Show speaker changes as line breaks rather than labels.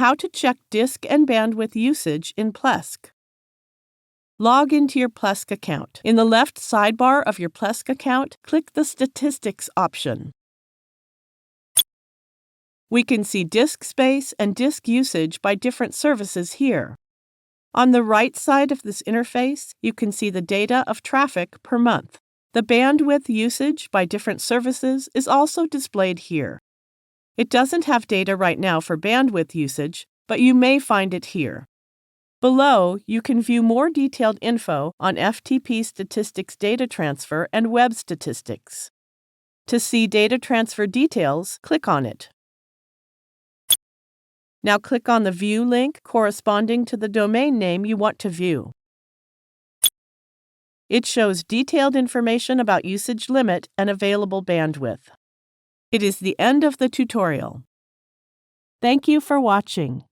how to check disk and bandwidth usage in Plesk. Log into your Plesk account. In the left sidebar of your Plesk account, click the Statistics option. We can see disk space and disk usage by different services here. On the right side of this interface, you can see the data of traffic per month. The bandwidth usage by different services is also displayed here. It doesn't have data right now for bandwidth usage, but you may find it here. Below, you can view more detailed info on FTP statistics data transfer and web statistics. To see data transfer details, click on it. Now click on the View link corresponding to the domain name you want to view. It shows detailed information about usage limit and available bandwidth. It is the end of the tutorial. Thank you for watching.